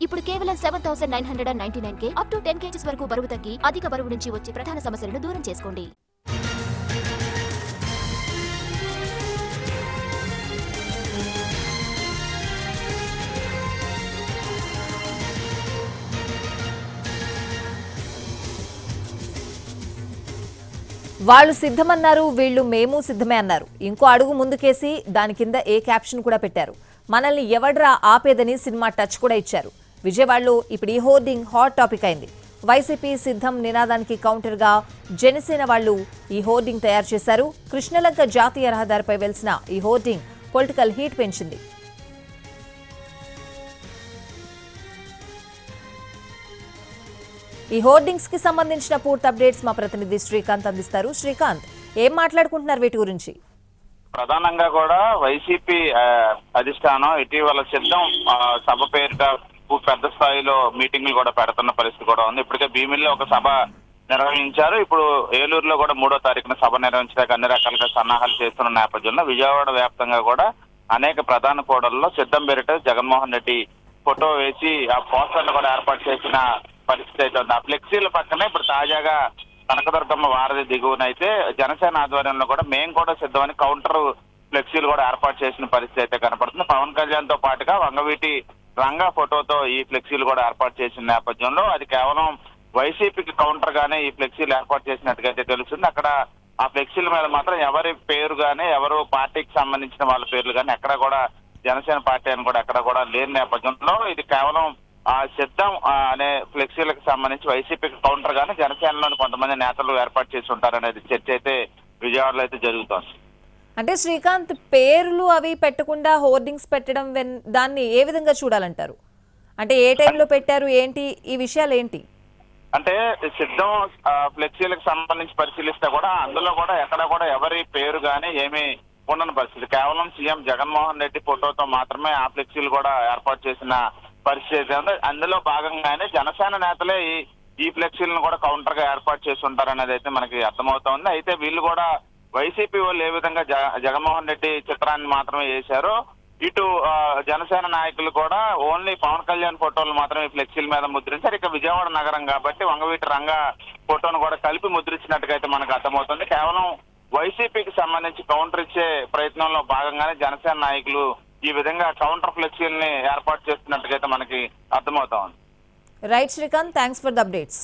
ఇప్పుడు కేవలం 7,999 up to 10 kgs వరకు బరువు తగ్గి అధిక బరువు నుంచి వచ్చే ప్రధాన సమస్యలను దూరం చేసుకోండి. వాళ్ళు సిద్ధమన్నారు, వీళ్ళు మేము సిద్ధమే అన్నారు. ఇంకో అడుగు ముందుకేసి దాని కింద ఏ క్యాప్షన్ కూడా పెట్టారు. మనల్ని ఎవడ్రా ఆపేదని సినిమా టచ్ కూడా ఇచ్చారు. విజయవాడలో ఇప్పుడు ఈ హోర్డింగ్ హాట్ టాపిక్ అయింది. వైసీపీ సిద్ధం నినాదానికి కౌంటర్ గా జనసేన వాళ్ళు ఈ హోర్డింగ్ తయారు చేశారు. కృష్ణలంక జాతీయ రహదారిపై వెలిసిన ఈ హోర్డింగ్ పొలిటికల్ హీట్ పెంచింది. ఈ హోర్డింగ్స్ కి సంబంధించిన పూర్తి అప్డేట్స్ మా ప్రతినిధి శ్రీకాంత్ అందిస్తారు. శ్రీకాంత్, ఏం మాట్లాడుకుంటున్నారు వీటి గురించి? ప్రధానంగా కూడా వైసీపీ అధిష్టానం ఇటీవల సిద్ధం సభ పేరిట పెద్ద స్థాయిలో మీటింగ్లు కూడా పెడుతున్న పరిస్థితి కూడా ఉంది. ఇప్పటికే భీమిల్లో ఒక సభ నిర్వహించారు. ఇప్పుడు ఏలూరులో కూడా 3వ తారీఖున సభ నిర్వహించడానికి అన్ని రకాలుగా సన్నాహాలు చేస్తున్న నేపథ్యంలో విజయవాడ వ్యాప్తంగా కూడా అనేక ప్రధాన కూడళ్లలో సిద్ధం పేరిట జగన్మోహన్ రెడ్డి ఫోటో వేసి ఆ పోస్టర్లు కూడా ఏర్పాటు చేసిన పరిస్థితి అయితే ఉంది. ఆ ఫ్లెక్సీల పక్కనే ఇప్పుడు తాజాగా కనకదుర్గమ్మ వారధి దిగువనైతే జనసేన ఆధ్వర్యంలో కూడా మేము కూడా సిద్ధమని కౌంటర్ ఫ్లెక్సీలు కూడా ఏర్పాటు చేసిన పరిస్థితి అయితే కనపడుతుంది. పవన్ కళ్యాణ్ తో పాటుగా వంగవీటి రంగా ఫోటోతో ఈ ఫ్లెక్సీలు కూడా ఏర్పాటు చేసిన నేపథ్యంలో అది కేవలం వైసీపీకి కౌంటర్ గానే ఈ ఫ్లెక్సీలు ఏర్పాటు చేసినట్టుగా అయితే తెలుస్తుంది. అక్కడ ఆ ఫ్లెక్సీల మీద మాత్రం ఎవరి పేరు గానీ ఎవరు పార్టీకి సంబంధించిన వాళ్ళ పేర్లు కానీ ఎక్కడ కూడా జనసేన పార్టీ అని కూడా ఎక్కడ కూడా లేని నేపథ్యంలో ఇది కేవలం సిద్ధం అనే ఫ్లెక్సీలకు సంబంధించి వైసీపీకి కౌంటర్ గానే జనసేనలోని కొంతమంది నేతలు ఏర్పాటు చేసి ఉంటారనేది చర్చ అయితే విజయవాడలో అయితే జరుగుతోంది. అంటే శ్రీకాంత్, పేర్లు అవి పెట్టకుండా హోర్డింగ్స్ పెట్టడం దాన్ని ఏ విధంగా చూడాలంటారు? అంటే ఏ టైంలో పెట్టారు, ఏంటి ఈ విషయాలు ఏంటి? అంటే సిద్ధం ఫ్లెక్సీలకు సంబంధించి పరిశీలిస్తే కూడా అందులో కూడా ఎక్కడ కూడా ఎవరి పేరు గానీ ఏమీ ఉండని పరిస్థితి. కేవలం సీఎం జగన్మోహన్ రెడ్డి ఫోటోతో మాత్రమే ఆ ఫ్లెక్సీలు కూడా ఏర్పాటు చేసిన పరిస్థితి. అందులో భాగంగానే జనసేన నేతలే ఈ ఫ్లెక్సీలను కూడా కౌంటర్ గా ఏర్పాటు చేసి ఉంటారనేది అయితే మనకి అర్థమవుతోంది. అయితే వీళ్ళు కూడా వైసీపీ వాళ్ళు ఏ విధంగా జగన్మోహన్ రెడ్డి చిత్రాన్ని మాత్రమే వేశారో ఇటు జనసేన నాయకులు కూడా ఓన్లీ పవన్ కళ్యాణ్ ఫోటోలు మాత్రమే ఫ్లెక్సీల మీద ముద్రించారు. ఇక విజయవాడ నగరం కాబట్టి వంగవీటి రంగా ఫోటోను కూడా కలిపి ముద్రించినట్టుగా అయితే మనకు అర్థమవుతుంది. కేవలం వైసీపీకి సంబంధించి కౌంటర్ ఇచ్చే ప్రయత్నంలో భాగంగానే జనసేన నాయకులు ఈ విధంగా కౌంటర్ ఫ్లెక్సీలని ఏర్పాటు చేస్తున్నట్టుగా అయితే మనకి అర్థమవుతా ఉంది. Right Srikanth, thanks for the updates.